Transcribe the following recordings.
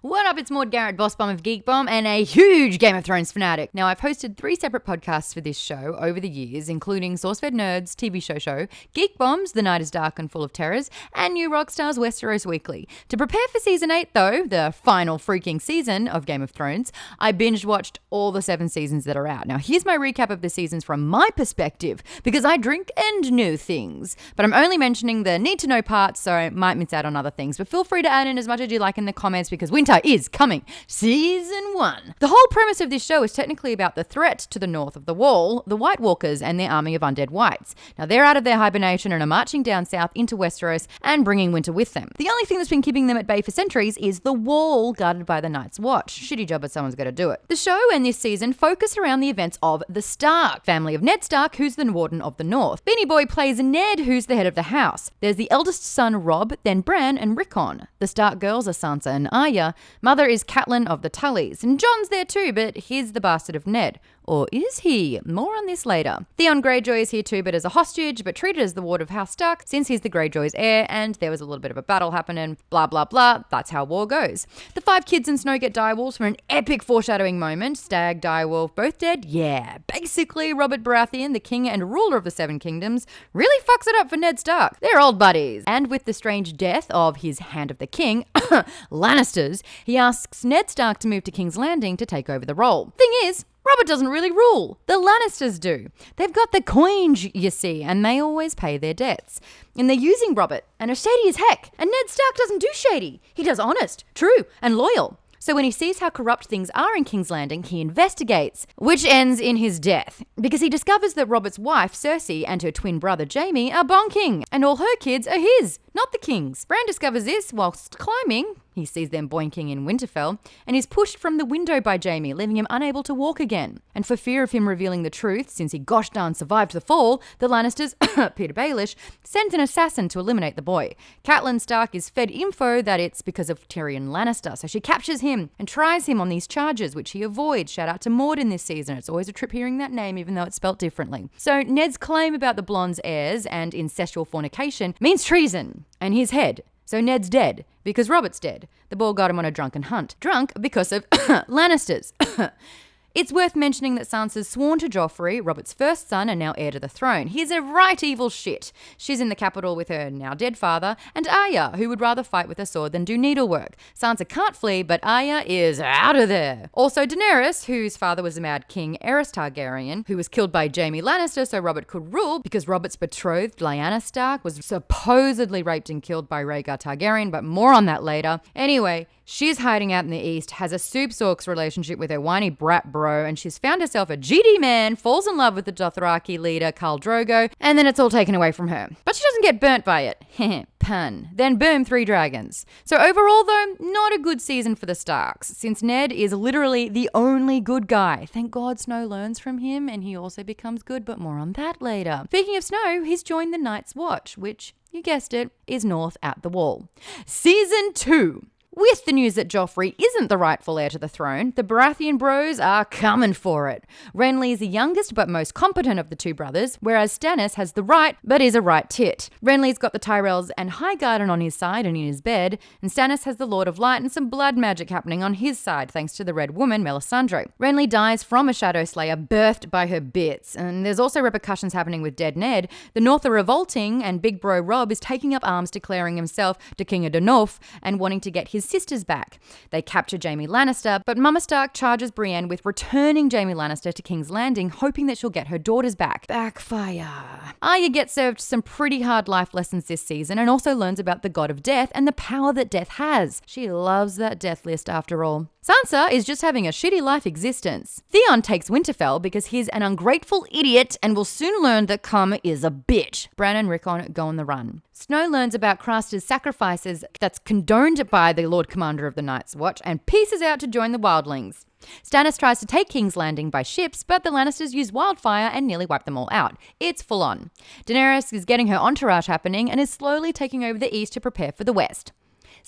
What up, it's Maude, Garrett, Boss Bomb of Geek Bomb, and a huge Game of Thrones fanatic. Now, I've hosted 3 separate podcasts for this show over the years, including SourceFed Nerds, TV show, Geek Bombs, The Night is Dark and Full of Terrors, and New Rockstars Westeros Weekly. To prepare for Season 8, though, the final freaking season of Game of Thrones, I binge-watched all the 7 seasons that are out. Now, here's my recap of the seasons from my perspective, because I drink and know things. But I'm only mentioning the need-to-know parts, so I might miss out on other things. But feel free to add in as much as you like in the comments, because winter is coming. Season 1. The whole premise of this show is technically about the threat to the north of the Wall, the White Walkers and their army of undead whites. Now, they're out of their hibernation and are marching down south into Westeros and bringing winter with them. The only thing that's been keeping them at bay for centuries is the Wall guarded by the Night's Watch. Shitty job, but someone's got to do it. The show and this season focus around the events of the Stark family of Ned Stark, who's the Warden of the North. Beanie Boy plays Ned, who's the head of the house. There's the eldest son, Robb, then Bran and Rickon. The Stark girls are Sansa and Arya. Mother is Catelyn of the Tullys, and Jon's there too, but he's the bastard of Ned. Or is he? More on this later. Theon Greyjoy is here too, but as a hostage, but treated as the ward of House Stark, since he's the Greyjoy's heir, and there was a little bit of a battle happening, blah blah blah, that's how war goes. The 5 kids in Snow get direwolves for an epic foreshadowing moment. Stag, direwolf, both dead? Yeah. Basically, Robert Baratheon, the king and ruler of the 7 kingdoms, really fucks it up for Ned Stark. They're old buddies. And with the strange death of his Hand of the King, Lannisters, he asks Ned Stark to move to King's Landing to take over the role. Thing is, Robert doesn't really rule. The Lannisters do. They've got the coinage, you see, and they always pay their debts. And they're using Robert, and are shady as heck. And Ned Stark doesn't do shady. He does honest, true, and loyal. So when he sees how corrupt things are in King's Landing, he investigates, which ends in his death, because he discovers that Robert's wife, Cersei, and her twin brother, Jaime, are bonking, and all her kids are his, not the king's. Bran discovers this whilst climbing. He sees them boinking in Winterfell, and is pushed from the window by Jaime, leaving him unable to walk again. And for fear of him revealing the truth, since he gosh darn survived the fall, the Lannisters, Peter Baelish, sends an assassin to eliminate the boy. Catelyn Stark is fed info that it's because of Tyrion Lannister, so she captures him and tries him on these charges, which he avoids. Shout out to Maude in this season. It's always a trip hearing that name, even though it's spelt differently. So Ned's claim about the blonde's heirs and incestual fornication means treason, and his head. So Ned's dead, because Robert's dead. The ball got him on a drunken hunt. Drunk because of Lannisters. It's worth mentioning that Sansa's sworn to Joffrey, Robert's first son and now heir to the throne. He's a right evil shit. She's in the capital with her now dead father, and Arya, who would rather fight with a sword than do needlework. Sansa can't flee, but Arya is out of there. Also Daenerys, whose father was the Mad King Aerys Targaryen, who was killed by Jaime Lannister so Robert could rule, because Robert's betrothed, Lyanna Stark, was supposedly raped and killed by Rhaegar Targaryen, but more on that later. Anyway, she's hiding out in the east, has a soup sorks relationship with her whiny brat bro, and she's found herself a GD man, falls in love with the Dothraki leader Khal Drogo, and then it's all taken away from her. But she doesn't get burnt by it. Heh, pun. Then boom, 3 dragons. So overall though, not a good season for the Starks, since Ned is literally the only good guy. Thank God Snow learns from him, and he also becomes good, but more on that later. Speaking of Snow, he's joined the Night's Watch, which, you guessed it, is north at the Wall. Season 2. With the news that Joffrey isn't the rightful heir to the throne, the Baratheon bros are coming for it. Renly is the youngest but most competent of the 2 brothers, whereas Stannis has the right but is a right tit. Renly's got the Tyrells and Highgarden on his side and in his bed, and Stannis has the Lord of Light and some blood magic happening on his side thanks to the Red Woman, Melisandre. Renly dies from a Shadow Slayer birthed by her bits, and there's also repercussions happening with dead Ned. The North are revolting, and Big Bro Robb is taking up arms declaring himself the King of the North and wanting to get his sisters back. They capture Jaime Lannister, but Mama Stark charges Brienne with returning Jaime Lannister to King's Landing, hoping that she'll get her daughters back. Backfire. Arya gets served some pretty hard life lessons this season and also learns about the god of death and the power that death has. She loves that death list after all. Sansa is just having a shitty life existence. Theon takes Winterfell because he's an ungrateful idiot and will soon learn that karma is a bitch. Bran and Rickon go on the run. Snow learns about Craster's sacrifices that's condoned by the Lord Commander of the Night's Watch and pieces out to join the Wildlings. Stannis tries to take King's Landing by ships, but the Lannisters use wildfire and nearly wipe them all out. It's full on. Daenerys is getting her entourage happening and is slowly taking over the east to prepare for the west.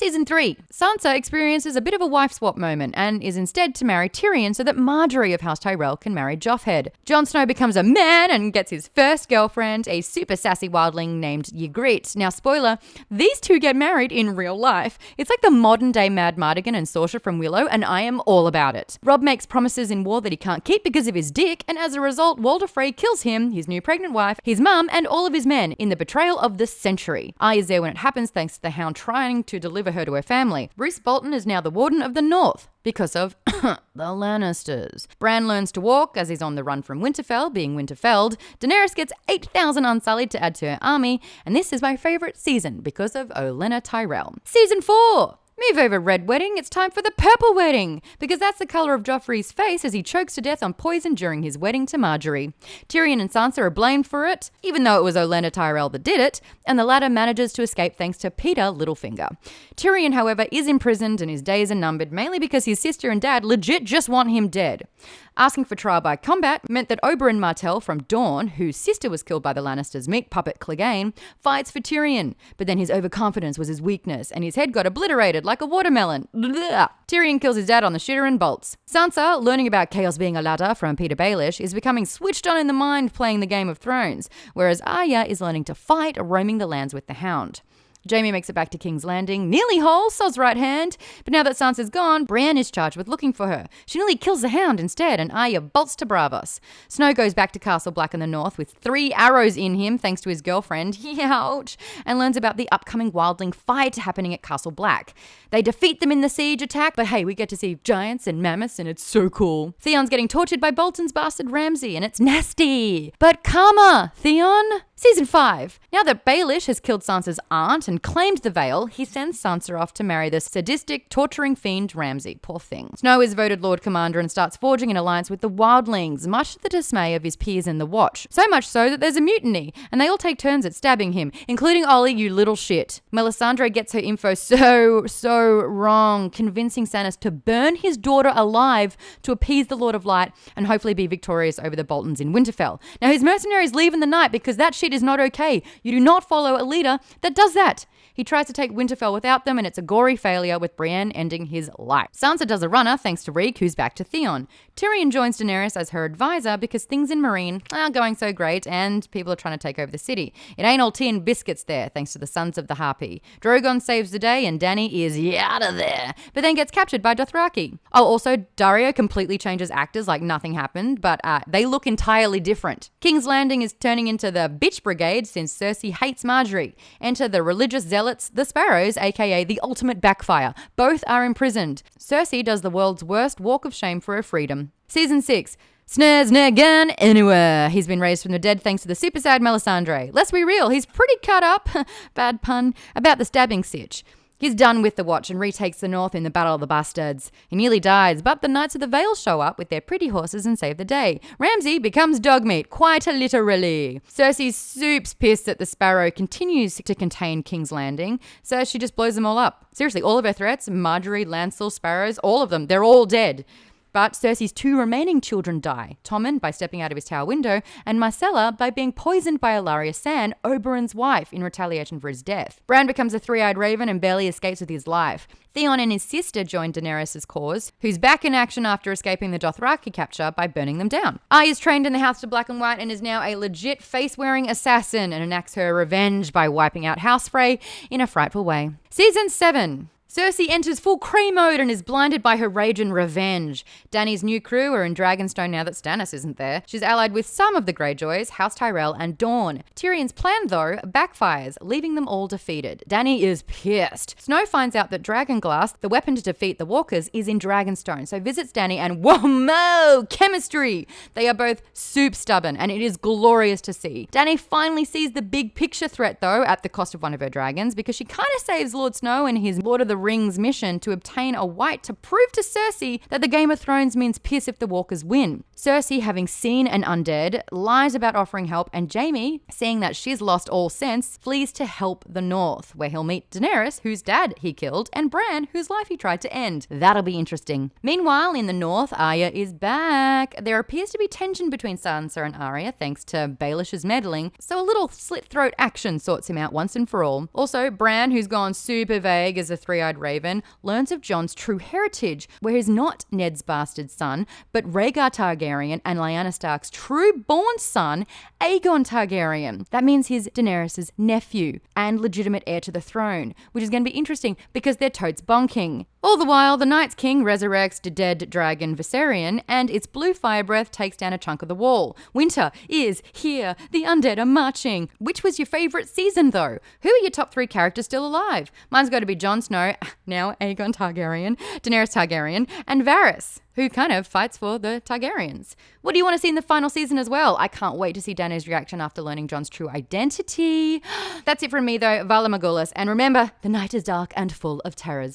Season 3. Sansa experiences a bit of a wife swap moment and is instead to marry Tyrion so that Marjorie of House Tyrell can marry Joffhead. Jon Snow becomes a man and gets his first girlfriend, a super sassy wildling named Ygritte. Now, spoiler, these two get married in real life. It's like the modern day Mad Mardigan and Saoirse from Willow, and I am all about it. Robb makes promises in war that he can't keep because of his dick, and as a result, Walder Frey kills him, his new pregnant wife, his mum, and all of his men in the betrayal of the century. Arya's there when it happens thanks to the Hound trying to deliver her to her family. Roose Bolton is now the Warden of the North because of the Lannisters. Bran learns to walk as he's on the run from Winterfell, being Winterfelled. Daenerys gets 8,000 Unsullied to add to her army, and this is my favourite season because of Olenna Tyrell. Season 4! Move over Red Wedding, it's time for the Purple Wedding, because that's the colour of Joffrey's face as he chokes to death on poison during his wedding to Marjorie. Tyrion and Sansa are blamed for it, even though it was Olenna Tyrell that did it, and the latter manages to escape thanks to Peter Littlefinger. Tyrion, however, is imprisoned and his days are numbered, mainly because his sister and dad legit just want him dead. Asking for trial by combat meant that Oberyn Martell from Dorne, whose sister was killed by the Lannisters' meat puppet Clegane, fights for Tyrion, but then his overconfidence was his weakness and his head got obliterated like a watermelon. Blah. Tyrion kills his dad on the shitter and bolts. Sansa, learning about chaos being a ladder from Peter Baelish, is becoming switched on in the mind playing the Game of Thrones, whereas Arya is learning to fight, roaming the lands with the Hound. Jaime makes it back to King's Landing, nearly whole, Sod's right hand. But now that Sansa's gone, Brienne is charged with looking for her. She nearly kills the Hound instead, and Arya bolts to Bravos. Snow goes back to Castle Black in the north with 3 arrows in him, thanks to his girlfriend, ouch, and learns about the upcoming wildling fight happening at Castle Black. They defeat them in the siege attack, but hey, we get to see giants and mammoths, and it's so cool. Theon's getting tortured by Bolton's bastard Ramsay, and it's nasty. But karma, Theon! Season 5. Now that Baelish has killed Sansa's aunt and claimed the Vale, he sends Sansa off to marry the sadistic, torturing fiend Ramsay. Poor thing. Snow is voted Lord Commander and starts forging an alliance with the Wildlings, much to the dismay of his peers in the Watch. So much so that there's a mutiny, and they all take turns at stabbing him, including Ollie, you little shit. Melisandre gets her info so wrong, convincing Stannis to burn his daughter alive to appease the Lord of Light and hopefully be victorious over the Boltons in Winterfell. Now his mercenaries leave in the night because that shit is not okay. You do not follow a leader that does that. He tries to take Winterfell without them, and it's a gory failure with Brienne ending his life. Sansa does a runner thanks to Reek, who's back to Theon. Tyrion joins Daenerys as her advisor because things in Meereen aren't going so great and people are trying to take over the city. It ain't all tea and biscuits there, thanks to the Sons of the Harpy. Drogon saves the day and Dany is out of there, but then gets captured by Dothraki. Oh, also, Dario completely changes actors like nothing happened, but they look entirely different. King's Landing is turning into the bitch brigade since Cersei hates Marjorie. Enter the religious zealots, the Sparrows, aka the ultimate backfire. Both are imprisoned. Cersei does the world's worst walk of shame for her freedom. Season 6. Snares ne'er gone anywhere. He's been raised from the dead thanks to the super sad Melisandre. Let's be real, he's pretty cut up, bad pun, about the stabbing sitch. He's done with the Watch and retakes the north in the Battle of the Bastards. He nearly dies, but the Knights of the Vale show up with their pretty horses and save the day. Ramsay becomes dog meat, quite literally. Cersei's soups pissed that the Sparrow continues to contain King's Landing, so she just blows them all up. Seriously, all of her threats, Marjorie, Lancel, Sparrows, all of them, they're all dead. But Cersei's 2 remaining children die, Tommen by stepping out of his tower window, and Myrcella by being poisoned by Ilaria San, Oberyn's wife, in retaliation for his death. Bran becomes a 3-eyed raven and barely escapes with his life. Theon and his sister join Daenerys' cause, who's back in action after escaping the Dothraki capture by burning them down. Arya's trained in the House of Black and White and is now a legit face-wearing assassin and enacts her revenge by wiping out House Frey in a frightful way. Season 7. Cersei enters full Kree mode and is blinded by her rage and revenge. Dany's new crew are in Dragonstone now that Stannis isn't there. She's allied with some of the Greyjoys, House Tyrell and Dorne. Tyrion's plan, though, backfires, leaving them all defeated. Dany is pissed. Snow finds out that Dragonglass, the weapon to defeat the Walkers, is in Dragonstone, so visits Dany and whoa, chemistry! They are both soup stubborn, and it is glorious to see. Dany finally sees the big picture threat, though, at the cost of one of her dragons, because she kind of saves Lord Snow in his Lord of the Rings mission to obtain a white to prove to Cersei that the Game of Thrones means piss if the Walkers win. Cersei, having seen an undead, lies about offering help, and Jaime, seeing that she's lost all sense, flees to help the North, where he'll meet Daenerys, whose dad he killed, and Bran, whose life he tried to end. That'll be interesting. Meanwhile, in the North, Arya is back. There appears to be tension between Sansa and Arya, thanks to Baelish's meddling, so a little slit-throat action sorts him out once and for all. Also, Bran, who's gone super vague as a 3-eyed Red-Eyed Raven learns of Jon's true heritage, where he's not Ned's bastard son, but Rhaegar Targaryen and Lyanna Stark's true-born son, Aegon Targaryen. That means he's Daenerys' nephew and legitimate heir to the throne, which is going to be interesting because they're totes bonking. All the while, the Night's King resurrects the dead dragon Viserion, and its blue fire breath takes down a chunk of the wall. Winter is here. The undead are marching. Which was your favourite season, though? Who are your top 3 characters still alive? Mine's got to be Jon Snow, now Aegon Targaryen, Daenerys Targaryen, and Varys, who kind of fights for the Targaryens. What do you want to see in the final season as well? I can't wait to see Dany's reaction after learning Jon's true identity. That's it from me, though. Vala Magulas. And remember, the night is dark and full of terrors.